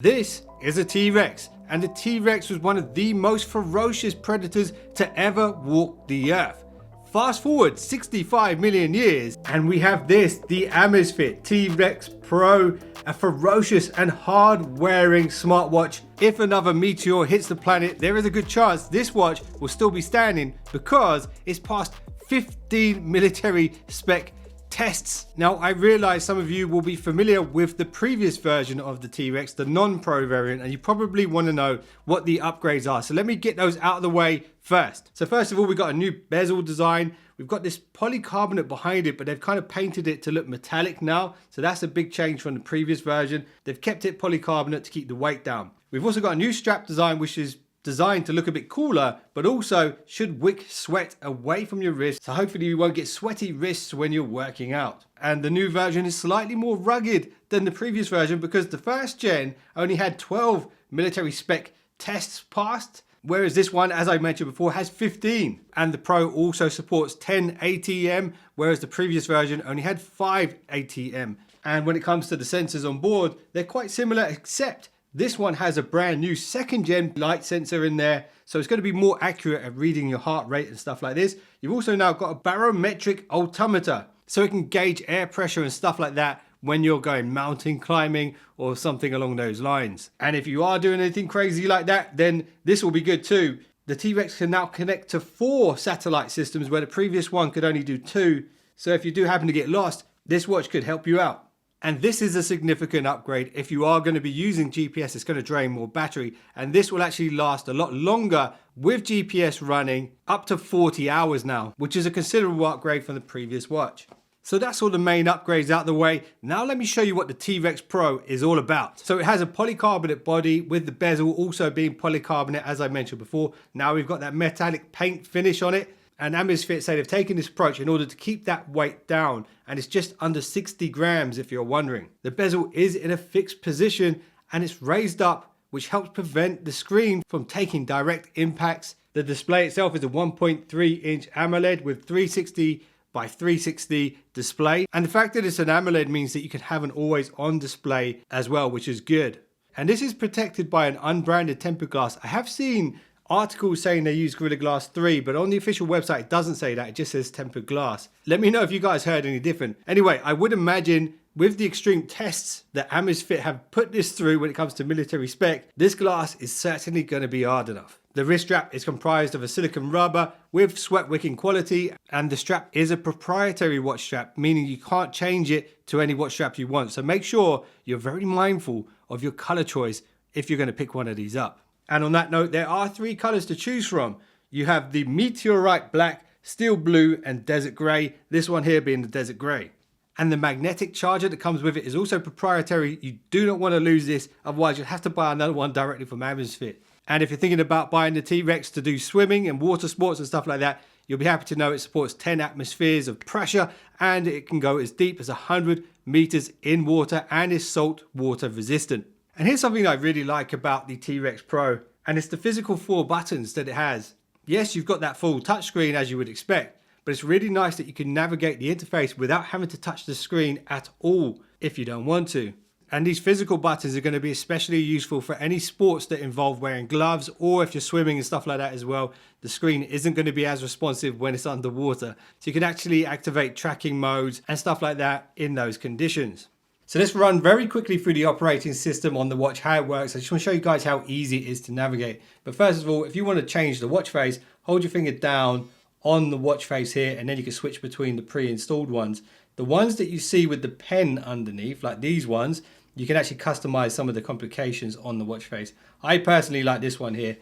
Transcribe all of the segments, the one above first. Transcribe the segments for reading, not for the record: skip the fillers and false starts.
This is a T-Rex, and the T-Rex was one of the most ferocious predators to ever walk the earth. Fast forward 65 million years, and we have this, the Amazfit T-Rex Pro, a ferocious and hard-wearing smartwatch. If another meteor hits the planet, there is a good chance this watch will still be standing because it's passed 15 military spec tests. Now, I realize some of you will be familiar with the previous version of the T-Rex, the non-pro variant, and you probably want to know what the upgrades are. So let me get those out of the way first. So first of all, we got a new bezel design. We've got this polycarbonate behind it, but they've kind of painted it to look metallic now. So that's a big change from the previous version. They've kept it polycarbonate to keep the weight down. We've also got a new strap design, which is designed to look a bit cooler, but also should wick sweat away from your wrist, so hopefully you won't get sweaty wrists when you're working out. And the new version is slightly more rugged than the previous version because the first gen only had 12 military spec tests passed, whereas this one, as I mentioned before, has 15. And the Pro also supports 10 ATM, whereas the previous version only had 5 ATM. And when it comes to the sensors on board, they're quite similar, except this one has a brand new second gen light sensor in there, so it's going to be more accurate at reading your heart rate and stuff like this. You've also now got a barometric altimeter, so it can gauge air pressure and stuff like that when you're going mountain climbing or something along those lines. And if you are doing anything crazy like that, then this will be good too. The T-Rex can now connect to 4 satellite systems where the previous one could only do 2. So if you do happen to get lost, this watch could help you out. And this is a significant upgrade. If you are going to be using GPS, it's going to drain more battery. And this will actually last a lot longer with GPS running, up to 40 hours now, which is a considerable upgrade from the previous watch. So that's all the main upgrades out the way. Now let me show you what the T-Rex Pro is all about. So it has a polycarbonate body with the bezel also being polycarbonate, as I mentioned before. Now we've got that metallic paint finish on it. And Amazfit say they've taken this approach in order to keep that weight down, and it's just under 60 grams if you're wondering. The bezel is in a fixed position and it's raised up, which helps prevent the screen from taking direct impacts. The display itself is a 1.3 inch AMOLED with 360 by 360 display, and the fact that it's an AMOLED means that you can have an always on display as well, which is good. And this is protected by an unbranded tempered glass. I have seen articles saying they use Gorilla Glass 3, but on the official website it doesn't say that, it just says tempered glass. Let me know if you guys heard any different. Anyway, I would imagine with the extreme tests that Amazfit have put this through when it comes to military spec, this glass is certainly going to be hard enough. The wrist strap is comprised of a silicone rubber with sweat wicking quality, and the strap is a proprietary watch strap, meaning you can't change it to any watch strap you want. So make sure you're very mindful of your color choice if you're going to pick one of these up. And on that note, there are 3 colors to choose from. You have the meteorite black, steel blue, and desert gray. This one here being the desert gray. And the magnetic charger that comes with it is also proprietary. You do not want to lose this, otherwise you'll have to buy another one directly from Amazfit. And if you're thinking about buying the T-Rex to do swimming and water sports and stuff like that, you'll be happy to know it supports 10 atmospheres of pressure, and it can go as deep as 100 meters in water and is salt water resistant. And here's something I really like about the T-Rex Pro, and it's the physical 4 buttons that it has. Yes, you've got that full touchscreen as you would expect, but it's really nice that you can navigate the interface without having to touch the screen at all if you don't want to. And these physical buttons are going to be especially useful for any sports that involve wearing gloves, or if you're swimming and stuff like that as well. The screen isn't going to be as responsive when it's underwater. So you can actually activate tracking modes and stuff like that in those conditions. So let's run very quickly through the operating system on the watch, how it works. I just want to show you guys how easy it is to navigate. But first of all, if you want to change the watch face, hold your finger down on the watch face here, and then you can switch between the pre-installed ones. The ones that you see with the pen underneath, like these ones, you can actually customize some of the complications on the watch face. I personally like this one here.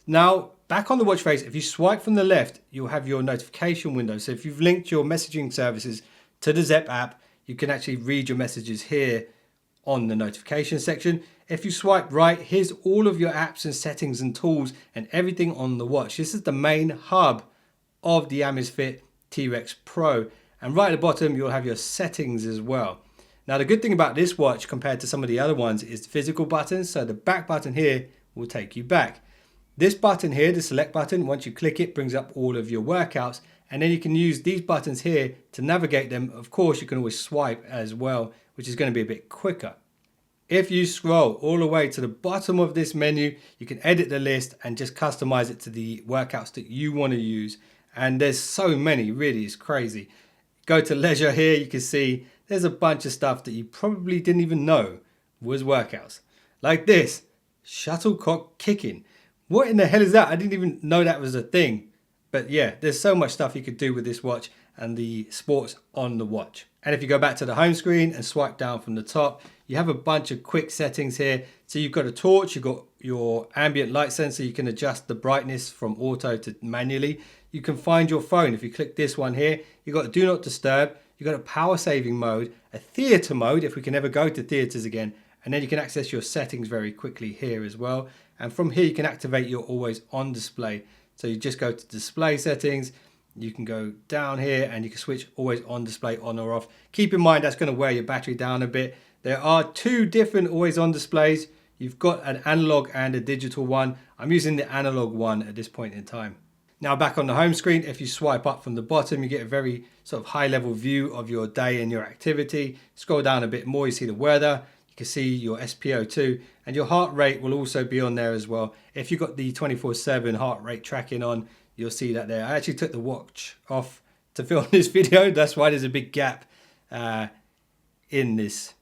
Now, back on the watch face, if you swipe from the left, you'll have your notification window. So if you've linked your messaging services to the Zep app, you can actually read your messages here on the notification section. If you swipe right, here's all of your apps and settings and tools and everything on the watch. This is the main hub of the Amazfit T-Rex Pro. And right at the bottom, you'll have your settings as well. Now, the good thing about this watch compared to some of the other ones is the physical buttons. So the back button here will take you back. This button here, the select button, once you click it, brings up all of your workouts. And then you can use these buttons here to navigate them. Of course, you can always swipe as well, which is going to be a bit quicker. If you scroll all the way to the bottom of this menu, you can edit the list and just customize it to the workouts that you want to use. And there's so many, really, it's crazy. Go to leisure here, you can see there's a bunch of stuff that you probably didn't even know was workouts. Like this, shuttlecock kicking. What in the hell is that? I didn't even know that was a thing. But yeah, there's so much stuff you could do with this watch and the sports on the watch. And if you go back to the home screen and swipe down from the top, you have a bunch of quick settings here. So you've got a torch, you've got your ambient light sensor, you can adjust the brightness from auto to manually. You can find your phone. If you click this one here, you've got a do not disturb, you've got a power saving mode, a theater mode, if we can ever go to theaters again, and then you can access your settings very quickly here as well. And from here, you can activate your always on display. So you just go to display settings, you can go down here and you can switch always on display on or off. Keep in mind that's going to wear your battery down a bit. There are two different always on displays. You've got an analog and a digital one. I'm using the analog one at this point in time. Now back on the home screen, if you swipe up from the bottom, you get a very sort of high level view of your day and your activity. Scroll down a bit more, you see the weather. You can see your SpO2 and your heart rate will also be on there as well. If you've got the 24/7 heart rate tracking on, you'll see that there. I actually took the watch off to film this video. That's why there's a big gap in this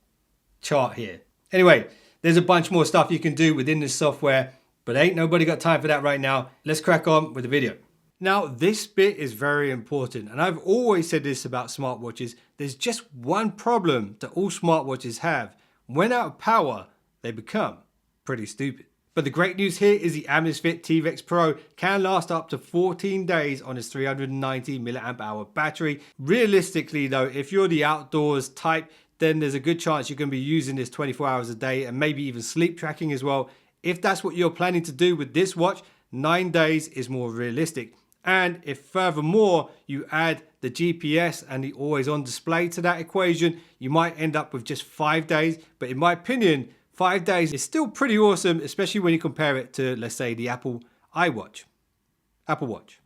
chart here. Anyway, there's a bunch more stuff you can do within this software, but ain't nobody got time for that right now. Let's crack on with the video. Now, this bit is very important, and I've always said this about smartwatches. There's just one problem that all smartwatches have. When out of power, they become pretty stupid. But the great news here is the Amazfit T-Rex Pro can last up to 14 days on its 390 milliamp hour battery. Realistically though, if you're the outdoors type, then there's a good chance you're going to be using this 24 hours a day and maybe even sleep tracking as well. If that's what you're planning to do with this watch, 9 days is more realistic. And if furthermore you add the GPS and the always on display to that equation, you might end up with just 5 days. But in my opinion, 5 days is still pretty awesome, especially when you compare it to, let's say, the Apple Watch.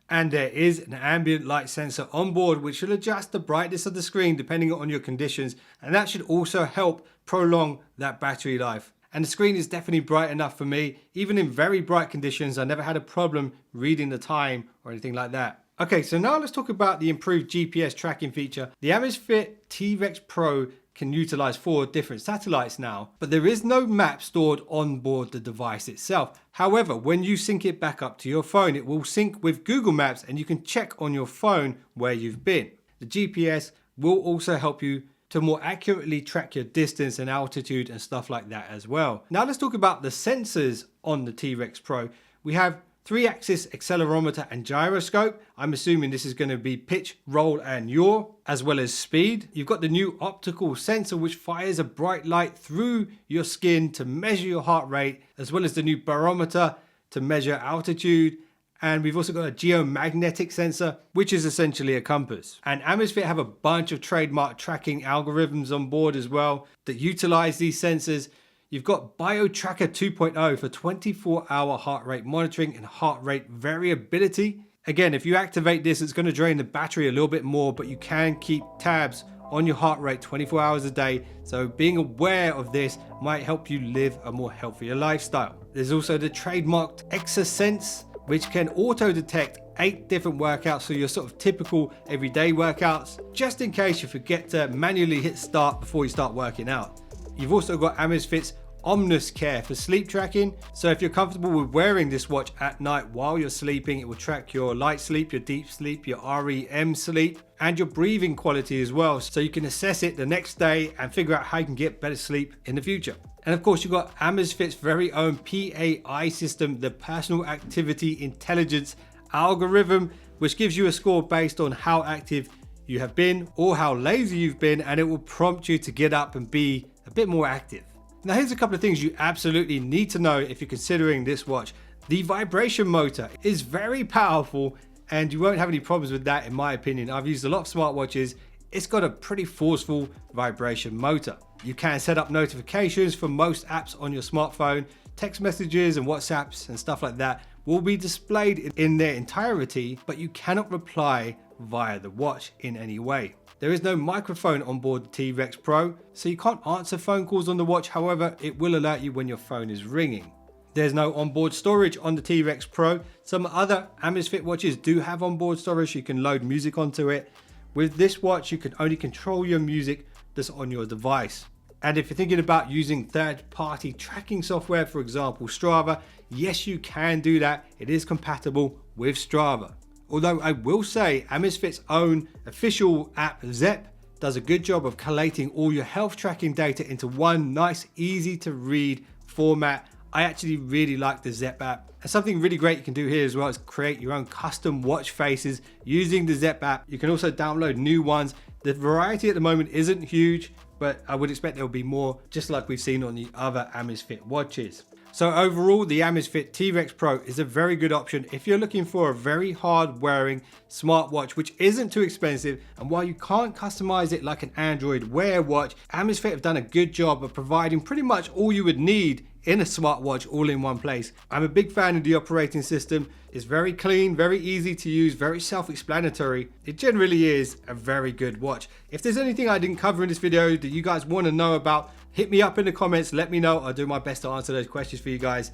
And there is an ambient light sensor on board which will adjust the brightness of the screen depending on your conditions, and that should also help prolong that battery life. And the screen is definitely bright enough for me. Even in very bright conditions, I never had a problem reading the time or anything like that. Okay, so now let's talk about the improved GPS tracking feature. The Amazfit T-Rex Pro can utilize 4 different satellites now, but there is no map stored on board the device itself. However, when you sync it back up to your phone, it will sync with Google Maps and you can check on your phone where you've been. The GPS will also help you to more accurately track your distance and altitude and stuff like that as well. Now let's talk about the sensors on the T-Rex Pro. We have 3-axis accelerometer and gyroscope. I'm assuming this is going to be pitch, roll and yaw, as well as speed. You've got the new optical sensor which fires a bright light through your skin to measure your heart rate, as well as the new barometer to measure altitude. And we've also got a geomagnetic sensor, which is essentially a compass. And Amazfit have a bunch of trademark tracking algorithms on board as well that utilize these sensors. You've got BioTracker 2.0 for 24-hour heart rate monitoring and heart rate variability. Again, if you activate this, it's going to drain the battery a little bit more, but you can keep tabs on your heart rate 24 hours a day. So being aware of this might help you live a more healthier lifestyle. There's also the trademarked ExerSense, which can auto detect 8 different workouts, so your sort of typical everyday workouts, just in case you forget to manually hit start before you start working out. You've also got Amazfit's Omnis Care for sleep tracking. So if you're comfortable with wearing this watch at night while you're sleeping, it will track your light sleep, your deep sleep, your REM sleep, and your breathing quality as well. So you can assess it the next day and figure out how you can get better sleep in the future. And of course, you've got Amazfit's very own PAI system, the Personal Activity Intelligence algorithm, which gives you a score based on how active you have been or how lazy you've been, and it will prompt you to get up and be a bit more active. Now here's a couple of things you absolutely need to know if you're considering this watch. The vibration motor is very powerful and you won't have any problems with that in my opinion. I've used a lot of smartwatches. It's got a pretty forceful vibration motor. You can set up notifications for most apps on your smartphone. Text messages and WhatsApps and stuff like that will be displayed in their entirety, but you cannot reply via the watch in any way. There is no microphone on board the T-Rex Pro, so you can't answer phone calls on the watch. However, it will alert you when your phone is ringing. There's no onboard storage on the T-Rex Pro. Some other Amazfit watches do have onboard storage, so you can load music onto it. With this watch, you can only control your music that's on your device. And if you're thinking about using third-party tracking software, for example Strava, yes, you can do that. It is compatible with Strava. Although I will say Amazfit's own official app Zepp does a good job of collating all your health tracking data into one nice, easy to read format. I actually really like the Zepp app. And something really great you can do here as well is create your own custom watch faces using the Zepp app. You can also download new ones. The variety at the moment isn't huge, but I would expect there will be more, just like we've seen on the other Amazfit watches. So overall, the Amazfit T-Rex Pro is a very good option if you're looking for a very hard wearing smartwatch which isn't too expensive. And while you can't customize it like an Android Wear watch, Amazfit have done a good job of providing pretty much all you would need in a smartwatch all in one place. I'm a big fan of the operating system. It's very clean, very easy to use, very self-explanatory. It generally is a very good watch. If there's anything I didn't cover in this video that you guys want to know about, hit me up in the comments, let me know. I'll do my best to answer those questions for you guys.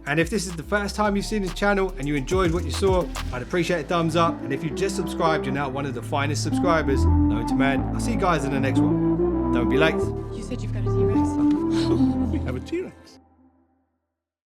And if this is the first time you've seen this channel and you enjoyed what you saw, I'd appreciate a thumbs up. And if you just subscribed, you're now one of the finest subscribers known to man. I'll see you guys in the next one. Don't be late. You said you've got a T-Rex? We have a T-Rex.